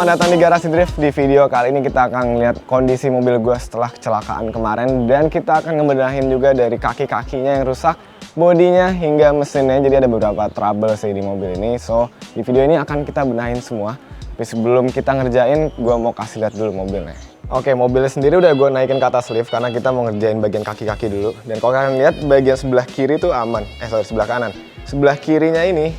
Selamat datang di Garasi Drift. Di video kali ini kita akan lihat kondisi mobil gue setelah kecelakaan kemarin. Dan kita akan ngebedahin juga dari kaki-kakinya yang rusak, bodinya hingga mesinnya. Jadi ada beberapa trouble sih di mobil ini. So, di video ini akan kita benahin semua. Tapi sebelum kita ngerjain, gue mau kasih lihat dulu mobilnya. Oke, mobilnya sendiri udah gue naikin ke atas lift karena kita mau ngerjain bagian kaki-kaki dulu. Dan kalau kalian lihat bagian sebelah kiri tuh aman. Sebelah kanan. Sebelah kirinya ini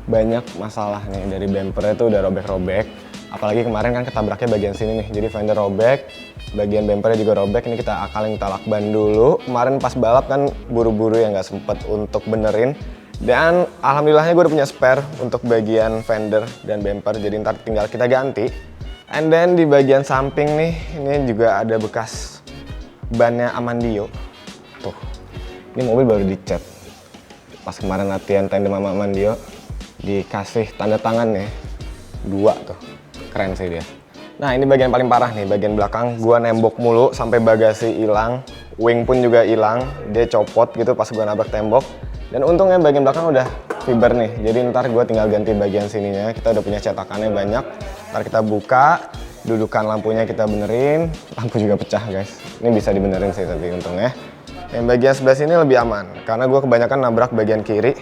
banyak masalah nih, dari bumpernya tuh udah robek-robek. Apalagi kemarin kan ketabraknya bagian sini nih, jadi fender robek, bagian bumpernya juga robek. Ini kita akalin, kita lakban dulu. Kemarin pas balap kan buru-buru ya, nggak sempet untuk benerin. Dan alhamdulillahnya gue udah punya spare untuk bagian fender dan bumper, jadi ntar tinggal kita ganti. And then di bagian samping nih, ini juga ada bekas bannya Amandio. Tuh, ini mobil baru dicat. Pas kemarin latihan tandem sama Amandio, dikasih tanda tangan nih, 2 tuh, keren sih dia. Nah ini bagian paling parah nih, bagian belakang gua nembok mulu sampai bagasi hilang, wing pun juga hilang, dia copot gitu pas gua nabrak tembok. Dan untungnya bagian belakang udah fiber nih, jadi ntar gua tinggal ganti bagian sininya. Kita udah punya cetakannya banyak, ntar kita buka, dudukan lampunya kita benerin. Lampu juga pecah guys, ini bisa dibenerin sih tapi untungnya. Yang bagian sebelah sini lebih aman, karena gua kebanyakan nabrak bagian kiri.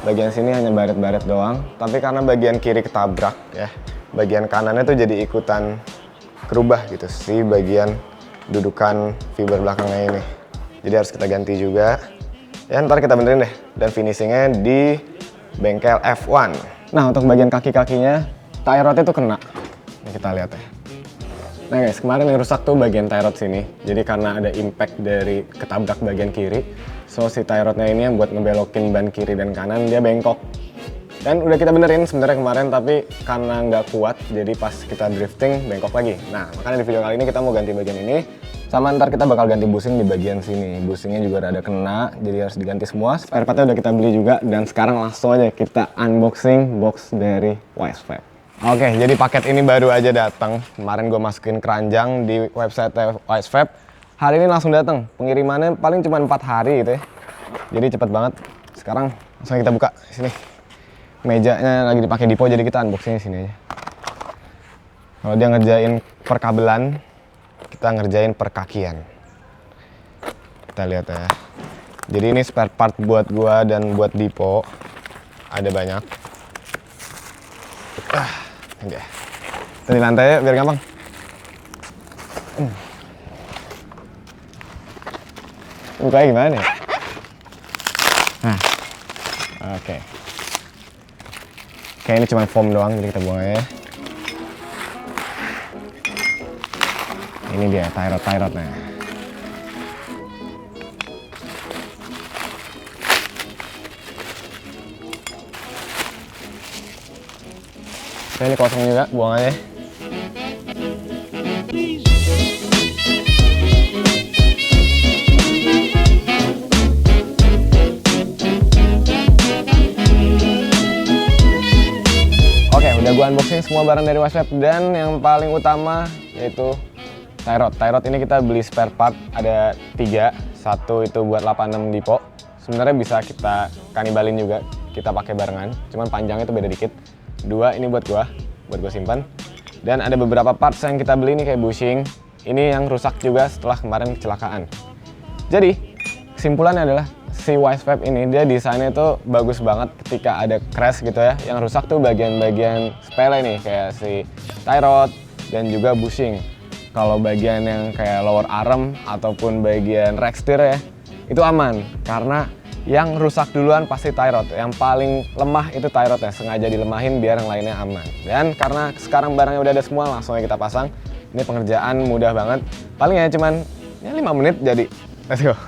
Bagian sini hanya baret-baret doang, tapi karena bagian kiri ketabrak ya, bagian kanannya tuh jadi ikutan kerubah gitu sih bagian dudukan fiber belakangnya ini. Jadi harus kita ganti juga. Ya ntar kita benerin deh, dan finishingnya di bengkel F1. Nah untuk bagian kaki-kakinya, tie rodnya tuh kena. Ini kita lihat ya. Nah guys, kemarin yang rusak tuh bagian tie rod sini. Jadi karena ada impact dari ketabrak bagian kiri, so si tie rodnya ini yang buat ngebelokin ban kiri dan kanan, dia bengkok. Dan udah kita benerin sebenarnya kemarin, tapi karena nggak kuat, jadi pas kita drifting bengkok lagi. Nah makanya di video kali ini kita mau ganti bagian ini, sama ntar kita bakal ganti busing di bagian sini. Busingnya juga rada kena, jadi harus diganti semua. Spare partnya udah kita beli juga, dan sekarang langsung aja kita unboxing box dari Wisefab. Oke, jadi paket ini baru aja datang. Kemarin gue masukin keranjang di website Wisefab. Hari ini langsung datang. Pengirimannya paling cuma 4 hari gitu ya. Jadi cepet banget. Sekarang langsung kita buka sini. Mejanya lagi dipakai Dipo, jadi kita unboxingnya sini aja. Kalau dia ngerjain perkabelan, kita ngerjain perkakian. Kita lihat ya. Jadi ini spare part buat gua dan buat Dipo. Ada banyak. Ini dia. Kita di lantai ya, biar gampang. Bukanya gimana ya? Nah, oke. Kayak ini cuma foam doang, jadi kita buang aja. Ini dia, tie rodnya. Ini kosong juga, buang aja. Oke, udah gua unboxing semua barang dari Wisefab, dan yang paling utama yaitu tie rod. Tie rod ini kita beli spare part, ada 3. Satu itu buat 86 Dipo. Sebenarnya bisa kita kanibalin juga, kita pakai barengan, cuman panjangnya itu beda dikit. 2 ini buat gua simpan. Dan ada beberapa parts yang kita beli nih kayak bushing. Ini yang rusak juga setelah kemarin kecelakaan. Jadi kesimpulannya adalah si Wisefab ini dia desainnya tuh bagus banget ketika ada crash gitu ya. Yang rusak tuh bagian-bagian sepele nih, kayak si tie rod dan juga bushing. Kalau bagian yang kayak lower arm ataupun bagian rack steer ya, itu aman karena yang rusak duluan pasti tie rod. Yang paling lemah itu tie rod ya, sengaja dilemahin biar yang lainnya aman. Dan karena sekarang barangnya udah ada semua, langsung aja kita pasang. Ini pengerjaan mudah banget. Paling ya cuman 5 menit jadi. Let's go.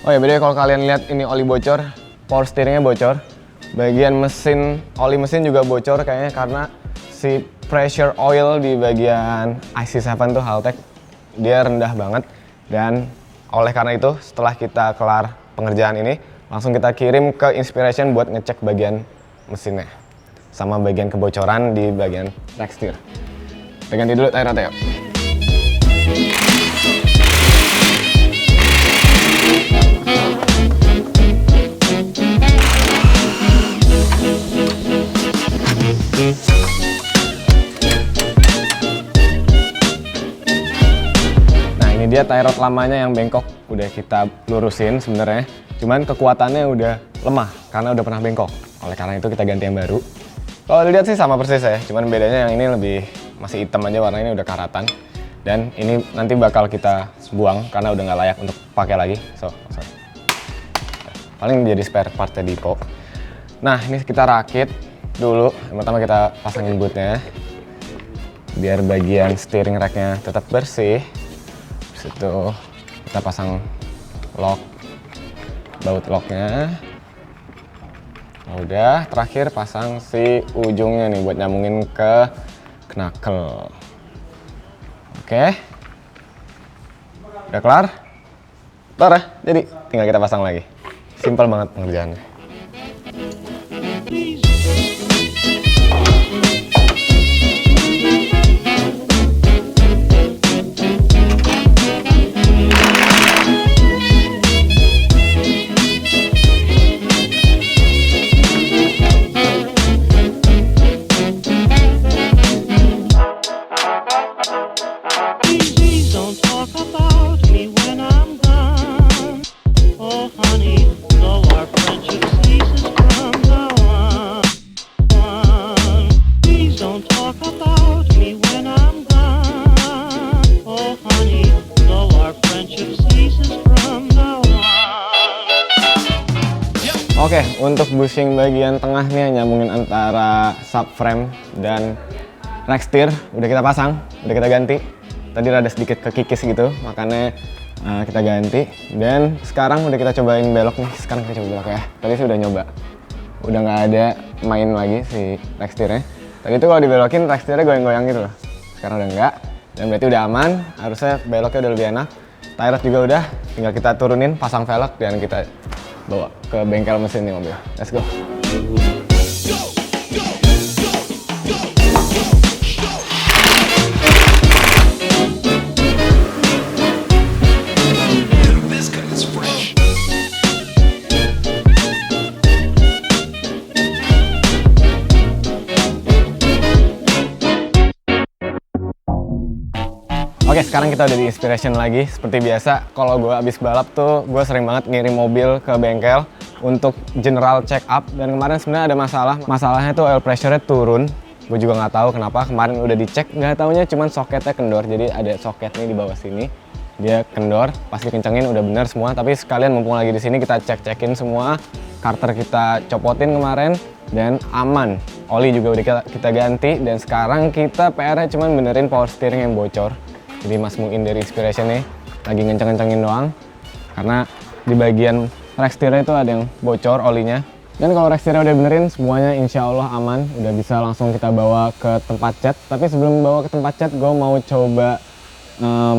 Oh ya, beda kalau kalian lihat ini oli bocor, power steeringnya bocor. Bagian mesin, oli mesin juga bocor kayaknya karena si pressure oil di bagian IC7 tuh Haltech dia rendah banget. Dan oleh karena itu setelah kita kelar pengerjaan ini, langsung kita kirim ke Inspiration buat ngecek bagian mesinnya sama bagian kebocoran di bagian rack steer. Kita ganti dulu tie rodnya yuk. dia tie rod lamanya yang bengkok udah kita lurusin sebenarnya, cuman kekuatannya udah lemah karena udah pernah bengkok. Oleh karena itu kita ganti yang baru. Kalau dilihat sih sama persis ya, cuman bedanya yang ini lebih masih hitam aja, warnanya udah karatan. Dan ini nanti bakal kita buang karena udah nggak layak untuk pakai lagi. Sorry. Paling jadi spare partnya Dipo. Nah, ini kita rakit dulu. Yang pertama kita pasangin bootnya biar bagian steering racknya tetap bersih. Habis itu kita pasang lock, baut locknya. Nah, udah, terakhir pasang si ujungnya nih buat nyambungin ke knuckle. Oke, udah kelar. Kelar ya, jadi tinggal kita pasang lagi. Simpel banget pengerjaannya. Oke, untuk bushing bagian tengah nih nyambungin antara subframe dan rack steer udah kita pasang, udah kita ganti. Tadi rada sedikit kekikis gitu, makanya kita ganti. Dan sekarang udah kita cobain belok nih, sekarang kita coba belok ya. Tadi sih udah nyoba, udah nggak ada main lagi si rack steernya. Tadi itu kalau dibelokin rack steernya goyang-goyang gitu loh. Sekarang udah enggak, dan berarti udah aman. Harusnya beloknya udah lebih enak. Tie rod juga udah, tinggal kita turunin, pasang velg dan kita bawa ke bengkel mesin nih mobil. Let's go. Oke, sekarang kita udah di Inspiration lagi. Seperti biasa, kalau gue abis balap tuh, gue sering banget ngirim mobil ke bengkel untuk general check up. Dan kemarin sebenarnya ada masalah. Masalahnya tuh oil pressure-nya turun. Gue juga nggak tahu kenapa. Kemarin udah dicek, nggak taunya cuman soketnya kendor. Jadi ada soketnya di bawah sini. Dia kendor, pas dikencengin udah bener semua. Tapi sekalian mumpung lagi di sini kita cek-cekin semua. Karter kita copotin kemarin dan aman. Oli juga udah kita ganti. Dan sekarang kita PR-nya cuman benerin power steering yang bocor. Jadi Mas Muin dari Inspiration nih lagi ngenceng-ngencengin doang karena di bagian rack steer-nya itu ada yang bocor olinya. Dan kalau rack steer-nya udah benerin semuanya insya Allah aman, udah bisa langsung kita bawa ke tempat cat. Tapi sebelum bawa ke tempat cat gue mau coba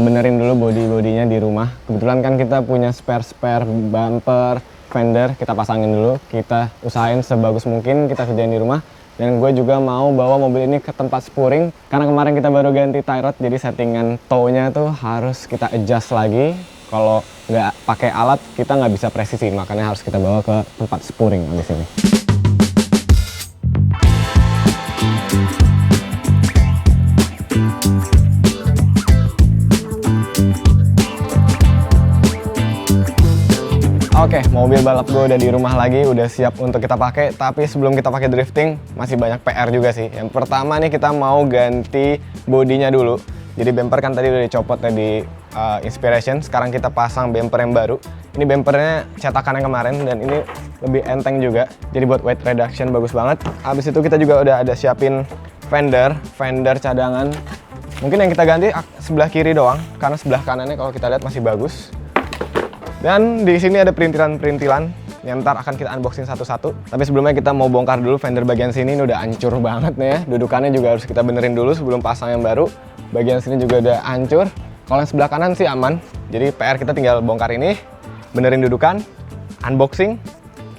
benerin dulu body-bodinya di rumah. Kebetulan kan kita punya spare bumper, fender, kita pasangin dulu, kita usahain sebagus mungkin kita kerjain di rumah. Dan gue juga mau bawa mobil ini ke tempat spuring karena kemarin kita baru ganti tie rod, jadi settingan toe-nya tuh harus kita adjust lagi. Kalau nggak pakai alat kita nggak bisa presisi, makanya harus kita bawa ke tempat spuring abis ini. Oke, mobil balap gue udah di rumah lagi, udah siap untuk kita pakai. Tapi sebelum kita pakai drifting, masih banyak PR juga sih. Yang pertama nih kita mau ganti bodinya dulu. Jadi bumper kan tadi udah dicopot di Inspiration, sekarang kita pasang bumper yang baru. Ini bumpernya cetakan yang kemarin dan ini lebih enteng juga. Jadi buat weight reduction bagus banget. Habis itu kita juga udah ada siapin fender cadangan. Mungkin yang kita ganti sebelah kiri doang, karena sebelah kanannya kalau kita lihat masih bagus. Dan di sini ada perintilan yang ntar akan kita unboxing satu-satu. Tapi sebelumnya kita mau bongkar dulu fender bagian sini, ini udah hancur banget nih ya. Dudukannya juga harus kita benerin dulu sebelum pasang yang baru. Bagian sini juga udah hancur. Kalau yang sebelah kanan sih aman. Jadi PR kita tinggal bongkar ini, benerin dudukan, unboxing,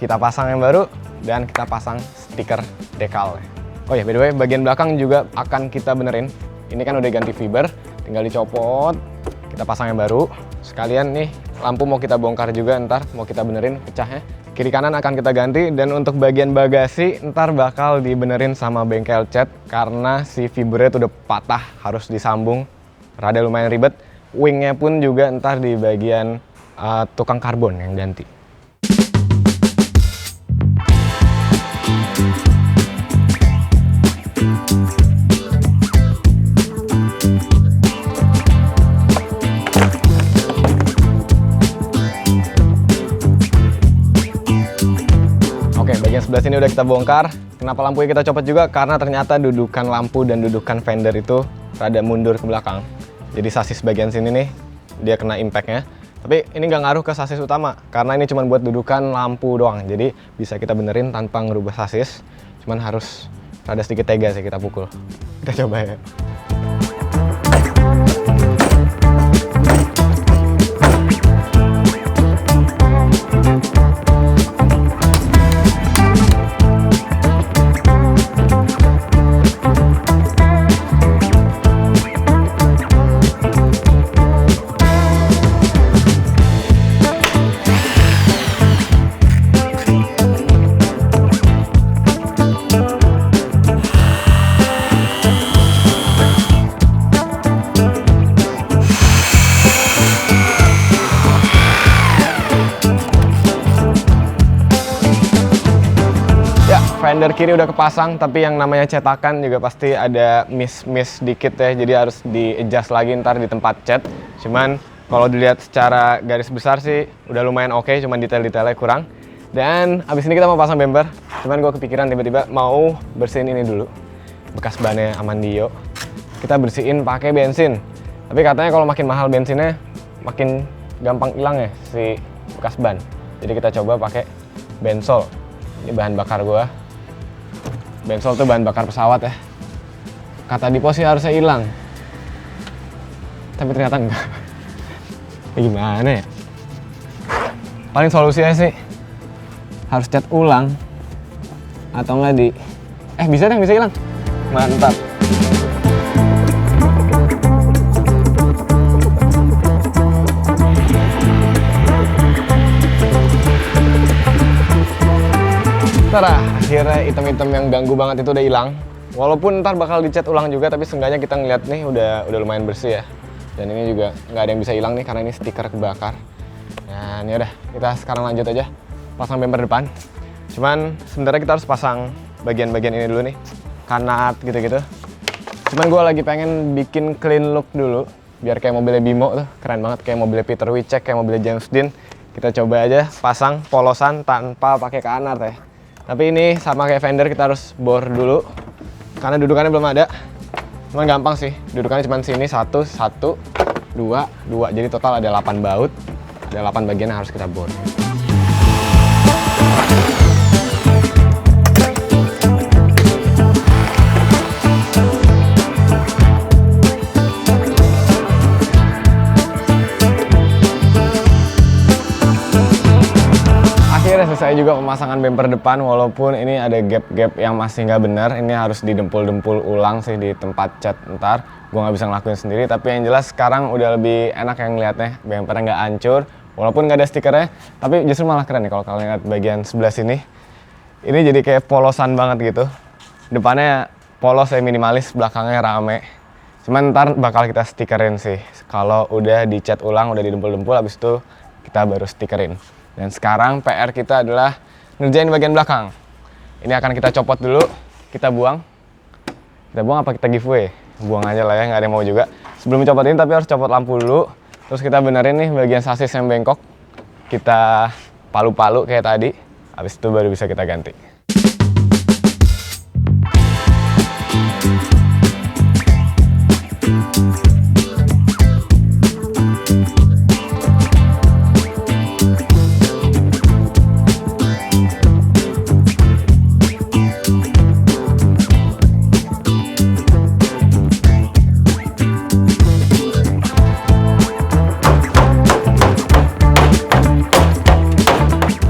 kita pasang yang baru, dan kita pasang stiker decal. Oh ya, by the way, bagian belakang juga akan kita benerin. Ini kan udah ganti fiber, tinggal dicopot, kita pasang yang baru. Sekalian nih, lampu mau kita bongkar juga ntar, mau kita benerin pecahnya. Kiri kanan akan kita ganti, dan untuk bagian bagasi ntar bakal dibenerin sama bengkel cat karena si fibernya tuh udah patah, harus disambung. Rada lumayan ribet. wingnya pun juga ntar di bagian tukang karbon yang ganti. Oke, bagian sebelah sini udah kita bongkar. Kenapa lampunya kita copot juga? Karena ternyata dudukan lampu dan dudukan fender itu rada mundur ke belakang. Jadi sasis bagian sini nih, dia kena impactnya. Tapi ini nggak ngaruh ke sasis utama, karena ini cuma buat dudukan lampu doang. Jadi bisa kita benerin tanpa ngerubah sasis. Cuman harus rada sedikit tega sih kita pukul. Kita coba ya. Fender kiri udah kepasang, tapi yang namanya cetakan juga pasti ada miss dikit ya, jadi harus di-adjust lagi ntar di tempat cat. Cuman kalau dilihat secara garis besar sih udah lumayan oke, cuman detail-detailnya kurang. Dan abis ini kita mau pasang bumper, cuman gue kepikiran tiba-tiba mau bersihin ini dulu, bekas bannya Amandio. Kita bersihin pakai bensin, tapi katanya kalau makin mahal bensinnya makin gampang hilang ya si bekas ban. Jadi kita coba pakai Bensol. Ini bahan bakar gue. Bensol tuh bahan bakar pesawat ya. Kata Dipo sih harusnya hilang, tapi ternyata enggak. Ya gimana ya? Paling solusinya sih harus cat ulang atau enggak di bisa deh, bisa hilang. Mantap. Akhirnya item-item yang ganggu banget itu udah hilang. Walaupun ntar bakal dicat ulang juga, tapi seenggaknya kita ngeliat nih udah lumayan bersih ya. Dan ini juga nggak ada yang bisa hilang nih karena ini stiker kebakar. Dan ya udah, kita sekarang lanjut aja pasang bumper depan. Cuman sebenarnya kita harus pasang bagian-bagian ini dulu nih, kanat gitu-gitu. Cuman gue lagi pengen bikin clean look dulu, biar kayak mobilnya Bimo tuh, keren banget, kayak mobilnya Peter Wicek, kayak mobilnya James Dean. Kita coba aja pasang polosan tanpa pakai kanat ya. Tapi ini sama kayak fender, kita harus bor dulu karena dudukannya belum ada. Cuman gampang sih, dudukannya cuma sini 1, 1, 2, 2. Jadi total ada 8 baut, ada 8 bagian yang harus kita bor. Akhirnya selesai juga pemasangan bumper depan, walaupun ini ada gap-gap yang masih nggak benar. Ini harus didempul-dempul ulang sih di tempat cat ntar. Gue nggak bisa ngelakuin sendiri, tapi yang jelas sekarang udah lebih enak yang ngeliatnya. Bumpernya nggak hancur, walaupun nggak ada stikernya, tapi justru malah keren nih kalau kalian lihat bagian sebelah sini. Ini jadi kayak polosan banget gitu. Depannya polos ya, minimalis, belakangnya rame. Cuman ntar bakal kita stikerin sih. Kalau udah dicat ulang, udah didempul-dempul, habis itu kita baru stikerin. Dan sekarang PR kita adalah ngerjain bagian belakang. Ini akan kita copot dulu, kita buang. Kita buang apa kita giveaway? Buang aja lah ya, nggak ada yang mau juga. Sebelum copot ini tapi harus copot lampu dulu. Terus kita benerin nih bagian sasis yang bengkok. Kita palu-palu kayak tadi. Habis itu baru bisa kita ganti.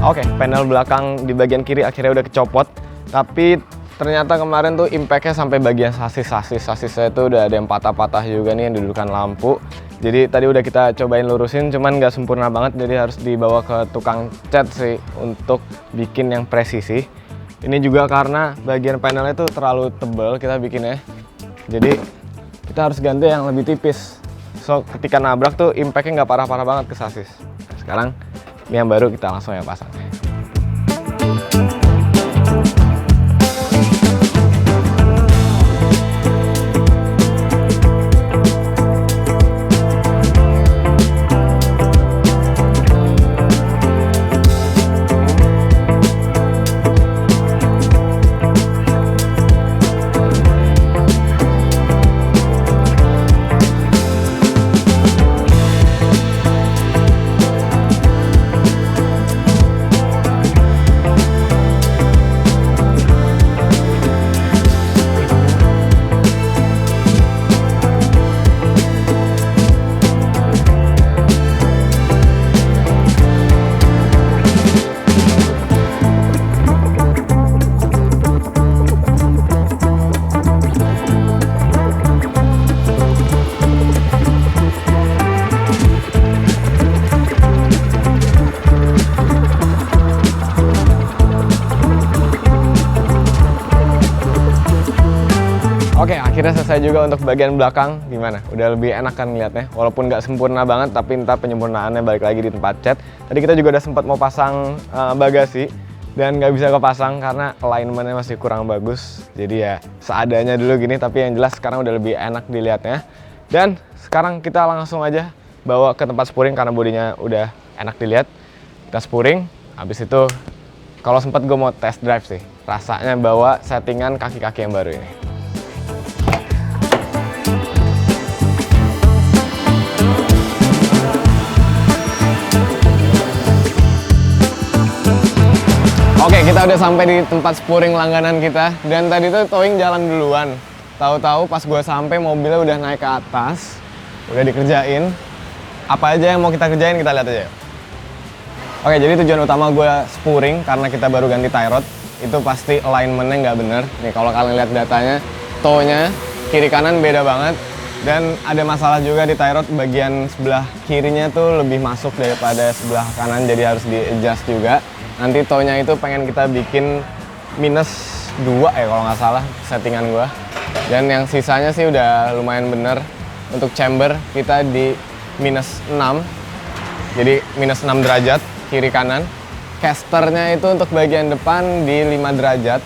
Oke, panel belakang di bagian kiri akhirnya udah kecopot, tapi ternyata kemarin tuh impactnya sampai bagian sasisnya itu udah ada yang patah-patah juga nih yang dudukan lampu. Jadi tadi udah kita cobain lurusin, cuman nggak sempurna banget, jadi harus dibawa ke tukang cat sih untuk bikin yang presisi. Ini juga karena bagian panelnya tuh terlalu tebal kita bikinnya, jadi kita harus ganti yang lebih tipis. So ketika nabrak tuh impactnya nggak parah-parah banget ke sasis. Nah, sekarang ini yang baru kita langsung ya pasang. Oke, akhirnya selesai juga untuk bagian belakang. Gimana? Udah lebih enak kan ngeliatnya? Walaupun nggak sempurna banget, tapi ntar penyempurnaannya balik lagi di tempat cat. Tadi kita juga udah sempat mau pasang bagasi, dan nggak bisa kepasang karena alignmentnya masih kurang bagus. Jadi ya seadanya dulu gini, tapi yang jelas sekarang udah lebih enak dilihatnya. Dan sekarang kita langsung aja bawa ke tempat spuring karena bodinya udah enak dilihat. Kita spuring, habis itu kalau sempat gue mau test drive sih. Rasanya bawa settingan kaki-kaki yang baru ini. Oke, kita udah sampai di tempat spuring langganan kita, dan tadi tuh towing jalan duluan. Tahu-tahu pas gue sampai mobilnya udah naik ke atas, udah dikerjain. Apa aja yang mau kita kerjain, kita lihat aja. Oke, jadi tujuan utama gue spuring karena kita baru ganti tie rod, itu pasti alignmentnya nggak bener. Nih kalau kalian lihat datanya, toe-nya kiri kanan beda banget, dan ada masalah juga di tie rod bagian sebelah kirinya tuh lebih masuk daripada sebelah kanan, jadi harus di adjust juga. Nanti toe-nya itu pengen kita bikin minus 2 ya kalau nggak salah settingan gua. Dan yang sisanya sih udah lumayan bener. Untuk chamber kita di minus 6. Jadi minus 6 derajat kiri kanan. Casternya itu untuk bagian depan di 5 derajat.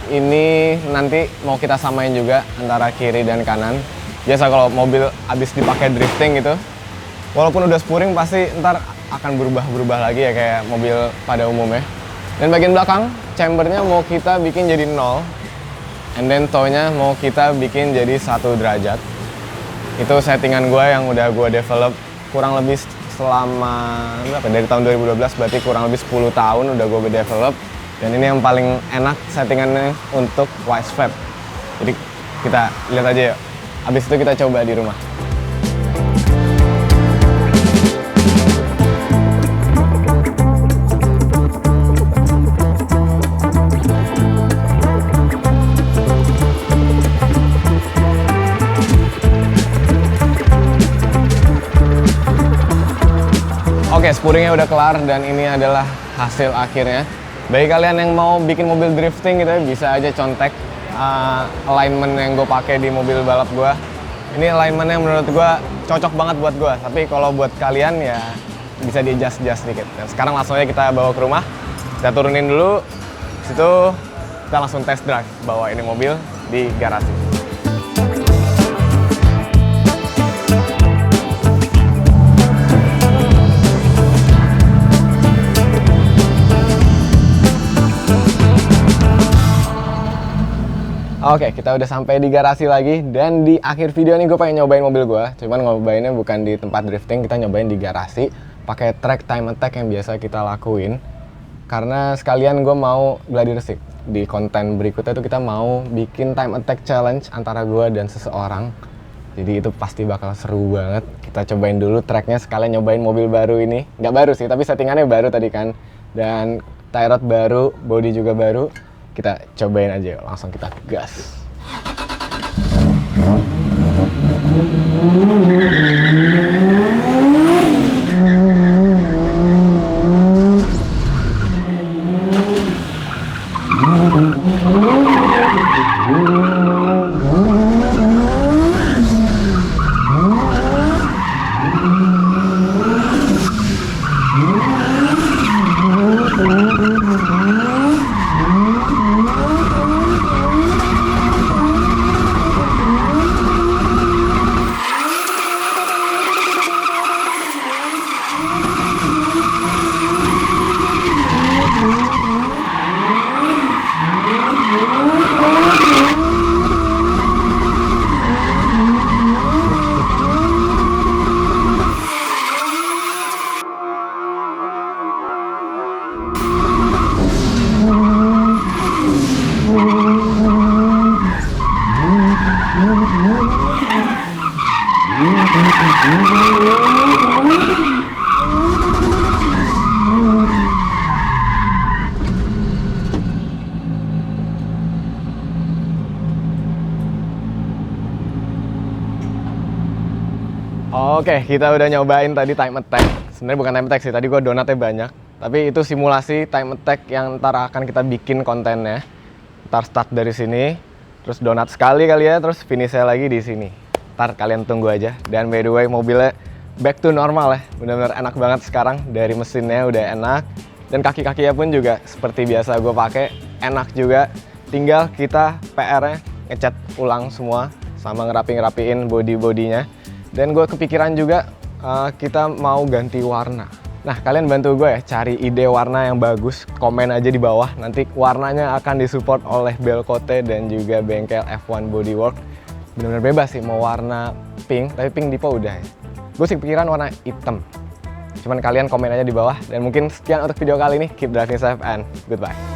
Ini nanti mau kita samain juga antara kiri dan kanan. Biasa kalau mobil habis dipakai drifting gitu, walaupun udah spuring pasti ntar akan berubah-berubah lagi ya kayak mobil pada umumnya. Dan bagian belakang, chambernya mau kita bikin jadi 0, and then toe-nya mau kita bikin jadi 1 derajat. Itu settingan gue yang udah gue develop kurang lebih selama berapa? Dari tahun 2012, berarti kurang lebih 10 tahun udah gue develop. Dan ini yang paling enak settingannya untuk wide swap. Jadi kita lihat aja yuk. Habis itu kita coba di rumah. Oke, spuringnya udah kelar dan ini adalah hasil akhirnya. Bagi kalian yang mau bikin mobil drifting gitu bisa aja contek alignment yang gue pakai di mobil balap gue. Ini alignment yang menurut gue cocok banget buat gue. Tapi kalau buat kalian ya bisa di-adjust sedikit. Dan sekarang langsung aja kita bawa ke rumah. Kita turunin dulu. Situ kita langsung test drive bawa ini mobil di garasi. Oke, kita udah sampai di garasi lagi, dan di akhir video ini gue pengen nyobain mobil gue. Cuman nyobainnya bukan di tempat drifting, kita nyobain di garasi pakai track time attack yang biasa kita lakuin. Karena sekalian gue mau gladi resik. Di konten berikutnya tuh kita mau bikin time attack challenge antara gue dan seseorang. Jadi itu pasti bakal seru banget. Kita cobain dulu tracknya, sekalian nyobain mobil baru ini. Nggak baru sih, tapi settingannya baru tadi kan. Dan tie rod baru, body juga baru. Kita cobain aja, langsung kita gas. Oke, kita udah nyobain tadi time attack. Sebenarnya bukan time attack sih, tadi gua donatnya banyak. Tapi itu simulasi time attack yang ntar akan kita bikin kontennya. Ntar start dari sini, terus donat sekali kali ya, terus finishnya lagi di sini. Ntar kalian tunggu aja. Dan by the way, mobilnya back to normal ya. Bener-bener enak banget sekarang. Dari mesinnya udah enak. Dan kaki-kakinya pun juga seperti biasa gue pakai, enak juga. Tinggal kita PR-nya ngecat ulang semua sama ngerapiin body-bodinya. Dan gue kepikiran juga kita mau ganti warna. Nah, kalian bantu gue ya cari ide warna yang bagus, komen aja di bawah. Nanti warnanya akan disupport oleh Belkote dan juga bengkel F1 Bodywork. Bener-bener bebas sih mau warna pink, tapi pink Dipo udah ya. Gue sih kepikiran warna hitam. Cuman kalian komen aja di bawah. Dan mungkin sekian untuk video kali ini. Keep driving safe and goodbye.